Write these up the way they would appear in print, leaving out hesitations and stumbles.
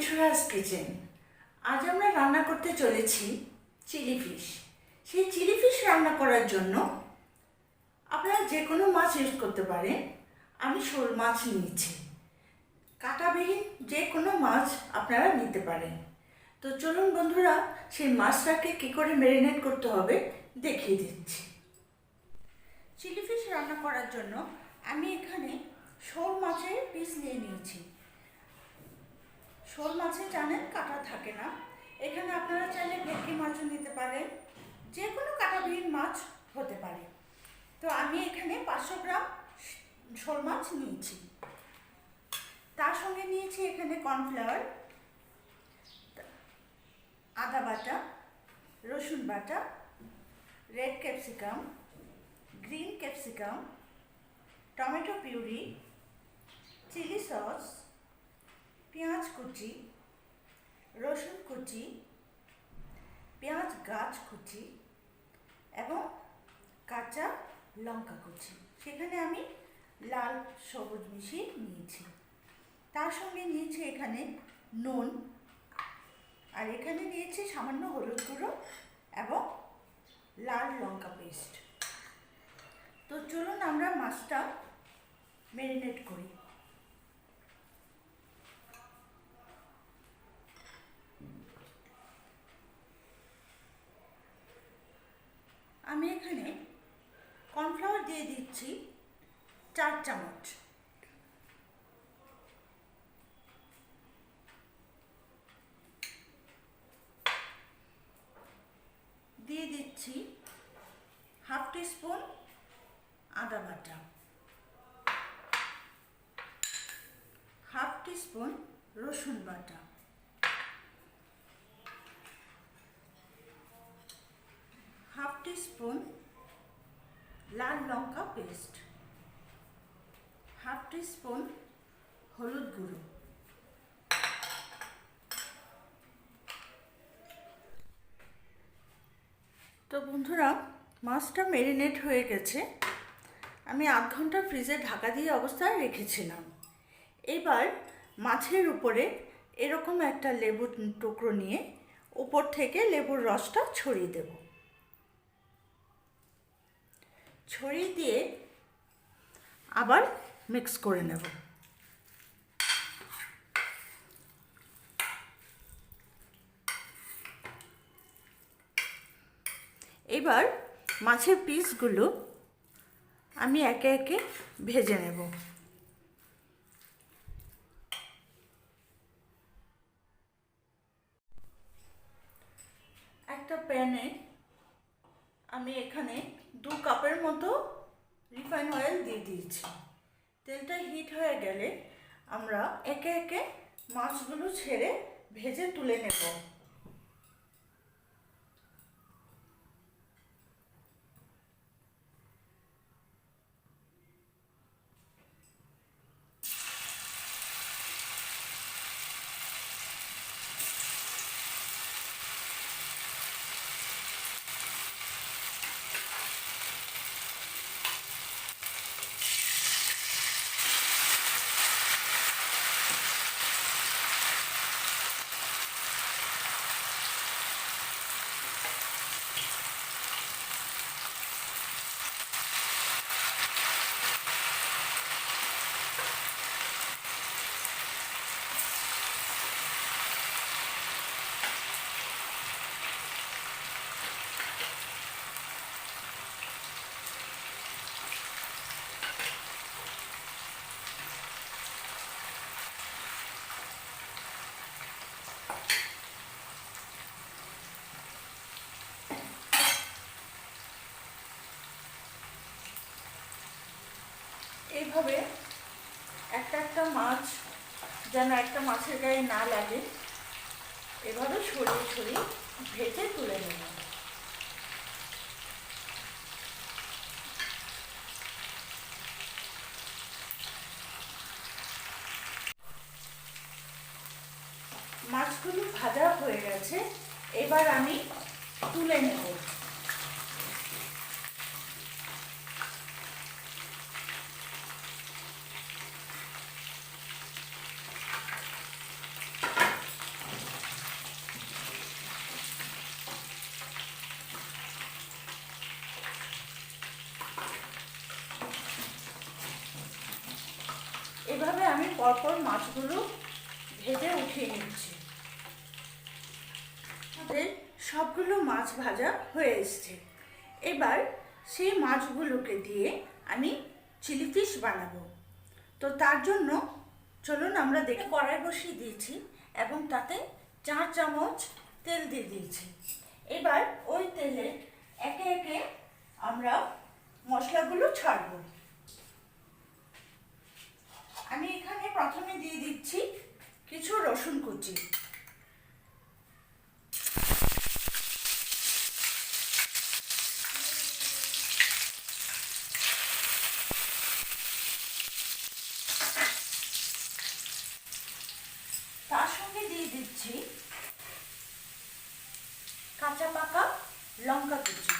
Mithu রাহাস kitchen. আজ আমরা রান্না করতে চলেছি চিলি ফিশ। সেই চিলি ফিশ রান্না করার জন্য আপনারা যে কোনো মাছ ইউজ করতে পারেন। আমি শোল মাছ নিয়েছি, কাঁটাবিহীন যে কোনো মাছ আপনারা নিতে পারেন। তো চলুন বন্ধুরা, সেই মাছটাকে কী করে ম্যারিনেট করতে হবে দেখিয়ে দিচ্ছি। চিলি ফিশ রান্না করার জন্য আমি এখানে শোল মাছের পিস নিয়ে নিয়েছি। শোল মাছে জানেন কাঁটা থাকে না, এখানে আপনারা চাইলে ভেটকি মাছও নিতে পারেন, যে কোনো কাঁটাবিহীন মাছ হতে পারে। তো আমি এখানে 500 গ্রাম শোল মাছ নিয়েছি। তার সঙ্গে নিয়েছি এখানে কর্নফ্লাওয়ার, আদা বাটা, রসুন বাটা, red capsicum, green capsicum, tomato puree, chilli sauce, পেঁয়াজ কুচি, রসুন কুচি, পেঁয়াজ গাছ কুচি এবং কাঁচা লঙ্কা কুচি। সেখানে আমি লাল সবুজ মিশিয়ে নিয়েছি। তার সঙ্গে নিয়েছি এখানে নুন, আর এখানে নিয়েছি সামান্য হলুদ গুঁড়ো এবং লাল লঙ্কা পেস্ট। তো চলুন আমরা মাছটা ম্যারিনেট করি। আমি এখানে কর্নফ্লাওয়ার দিয়ে দিচ্ছি 4 চামচ, দিয়ে দিচ্ছি হাফ টিস্পুন আদা বাটা, হাফ টিস্পুন রসুন বাটা, হাফ টিস্পুন লাল লঙ্কা পেস্ট, হাফ টিস্পুন হলুদ গুঁড়ো। তো বন্ধুরা, মাছটা ম্যারিনেট হয়ে গেছে। আমি আধ ঘন্টা ফ্রিজে ঢাকা দিয়ে অবস্থায় রেখেছিলাম। এবার মাছের উপরে এরকম একটা লেবুর টুকরো নিয়ে উপর থেকে লেবুর রসটা ছড়িয়ে দেব। ছড়িয়ে দিয়ে আবার মিক্স করে নেব। এবার মাছের পিসগুলো আমি একে একে ভেজে নেব। একটা প্যানে আমি এখানে 2 কাপের মতো রিফাইন অয়েল দিয়ে দিয়েছি। তেলটা হিট হয়ে গেলে আমরা একে একে মাছগুলো ছেড়ে ভেজে তুলে নেব। এইভাবে একটা একটা মাছ যেন একটা মাছের গায়ে না লাগে, এভাবে সরিয়ে সরিয়ে ভেজে তুলে নেব। মাছগুলো ভাজা হয়ে গেছে, এবার আমি তুলে নেব। পরপর মাছগুলো ভেজে উঠিয়ে নিচ্ছি। আমাদের সবগুলো মাছ ভাজা হয়ে এসছে। এবার সেই মাছগুলোকে দিয়ে আমি চিলি ফিশ বানাবো। তো তার জন্য চলুন আমরা দেখি। কড়াই বসিয়ে দিয়েছি এবং তাতে 4 চামচ তেল দিয়ে দিয়েছি। এবার ওই তেলে একে একে আমরা মশলাগুলো ছাড়বো। আমি এখানে প্রথমে দিয়ে দিচ্ছি কিছু রসুন কুচি, তার সঙ্গে দিয়ে দিচ্ছি কাঁচা পাকা লঙ্কা কুচি,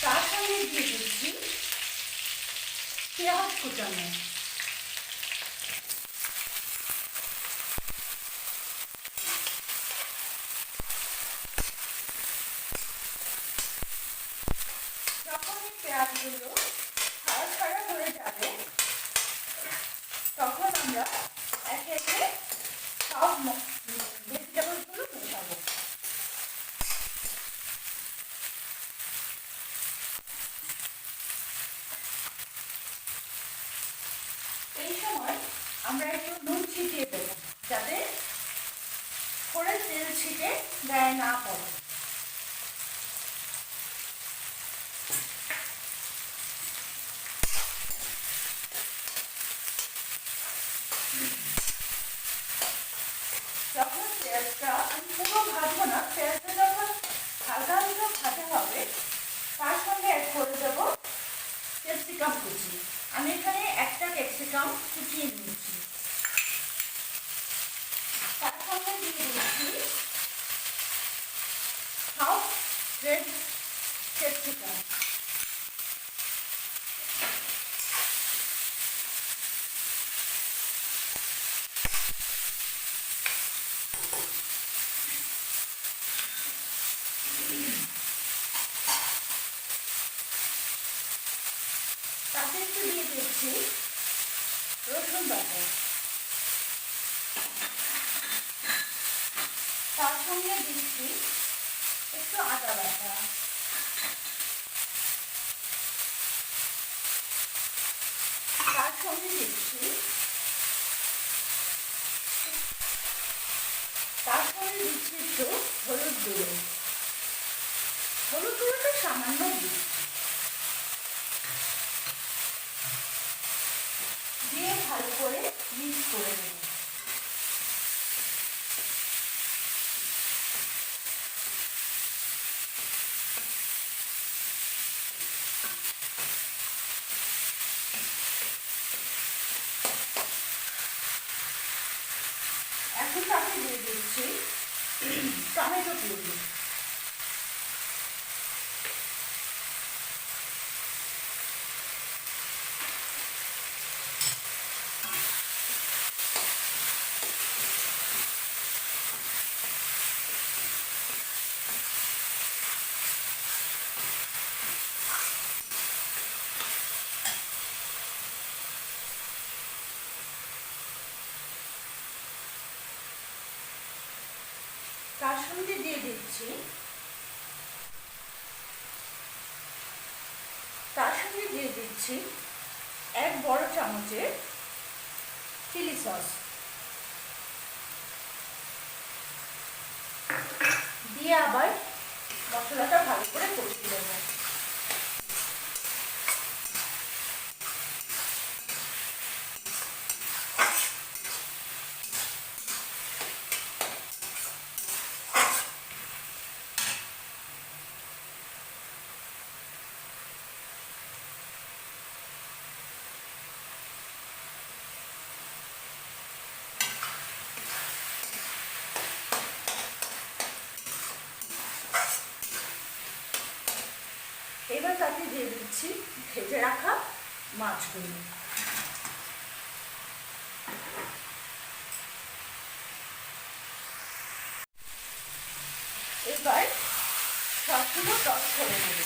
তার সঙ্গে দিয়ে দিচ্ছি পেঁয়াজ কুচানো, যখন এই পেঁয়াজগুলো ছাড়া ছাড়া হয়ে যাবে তখন আমরা একে একে সব ভেজিটেবলগুলো মেশাবো। এই সময় আমরা একটু নুন ছিটিয়ে দেবো যাতে করে তেল ছিটে গায়ে না পড়ে। যখন তেলটা আমি পুরো ভাজবো না, তেলটা যখন হালকা হালকা ভাজা হবে তার সঙ্গে অ্যাড করে দেবো ক্যাপসিকাম কুচি। আমি এখানে একটা ক্যাপসিকাম কুচিয়ে নিয়েছি। তার সঙ্গে দিয়ে দিচ্ছি হাফ রেড ক্যাপসিকাম, তাতে একটু দিয়ে দিচ্ছি রসুন বাটা, তার সঙ্গে দিচ্ছি একটু আদা বাটা, তার সঙ্গে দিচ্ছি একটু হলুদ গুঁড়ো। হলুদ গুঁড়োটা সামান্য দিচ্ছি, দিয়ে ভালো করে মিক্স করে দেব। এখন তাকে দিয়ে দিচ্ছি টমেটো পিউরি। তার সঙ্গে দিয়ে দিচ্ছি এক বড় চামচের চিলি সস, দিয়ে আবার মশলাটা ভালো করে কষিয়ে দেবো। এবার তাতে দিয়ে দিচ্ছি ভেজে রাখা মাছগুলো। সবগুলো টস করে নেব।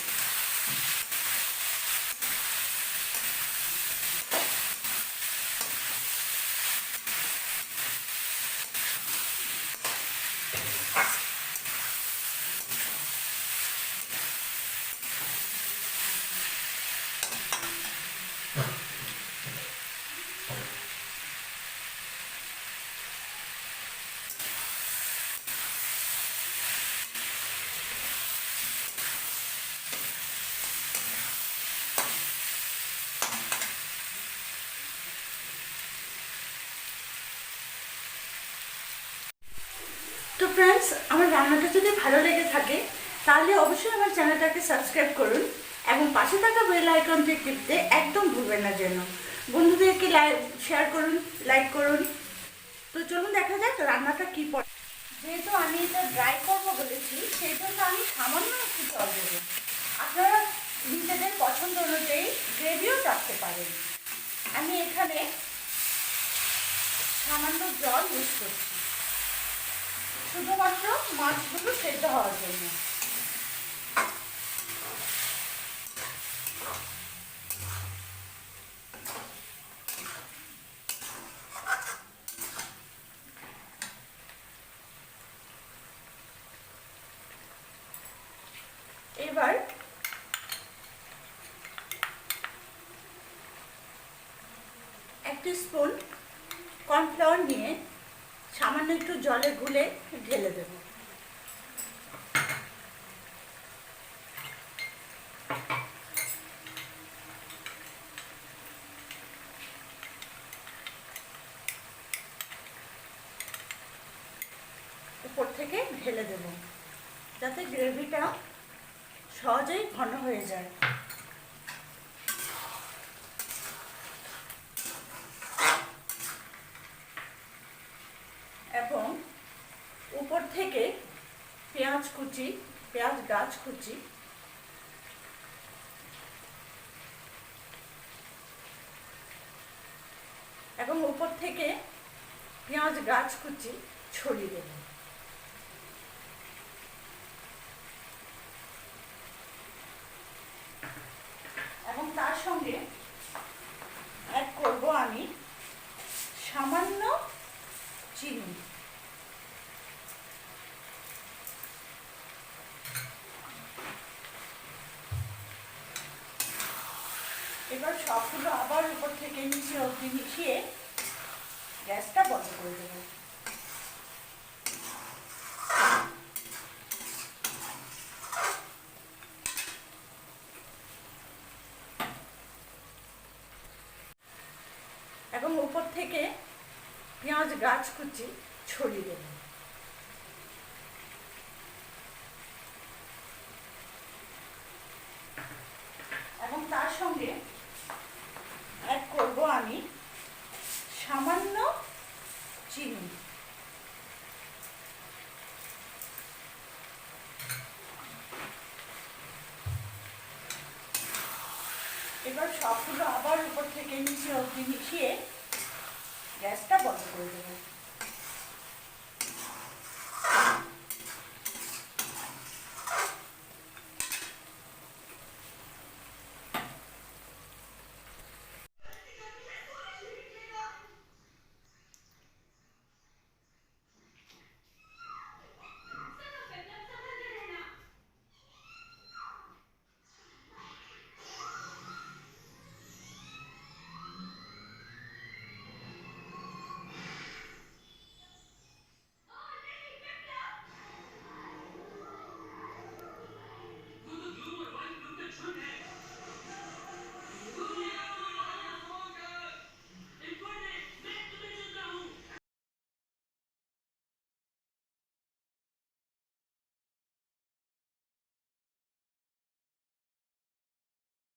তো ফ্রেন্ডস, আমার রান্নাটা যদি ভালো লেগে থাকে তাহলে অবশ্যই আমার চ্যানেলটাকে সাবস্ক্রাইব করুন এবং পাশে থাকা বেল আইকনটি টিপতে একদম ভুলবেন না যেন। বন্ধুদেরকে শেয়ার করুন, লাইক করুন। তো চলুন দেখা যাক রান্নাটা কী পড়ে। যেহেতু আমি এটা ড্রাই করবো বলেছি, সেই জন্য আমি সামান্য একটু জল দেবো। আপনারা নিজেদের পছন্দ অনুযায়ী গ্রেভিও রাখতে পারেন। আমি এখানে সামান্য জল ইউজ করছি শুধুমাত্র মাছগুলো সেদ্ধ হওয়ার জন্য। এবার এক স্পুন কর্নফ্লাওয়ার নিয়ে সামান্য একটু জলে গুলে ঢেলে দেব। উপর থেকে ঢেলে দেব যাতে গ্রেভিটা সহজেই ঘন হয়ে যায়। এবং উপর থেকে পেঁয়াজ কুচি, পেঁয়াজ গাছ কুচি এবং উপর থেকে পেঁয়াজ গাছ কুচি ছড়িয়ে দেব। এবং তার সঙ্গে অ্যাড করব আমি সামান্য চিনি। এবার সবগুলো আবার উপর থেকে নিচে অবধি মিশিয়ে গ্যাসটা বন্ধ করে দেব। এবং উপর থেকে পেঁয়াজ গাছ কুচি ছড়িয়ে দেব। এবং তার সঙ্গে অ্যাড করব আমি সামান্য চিনি। এবার সবগুলো আবার উপর থেকে নিচে অবধি মিশিয়ে গ্যাসটা বন্ধ করে দেব।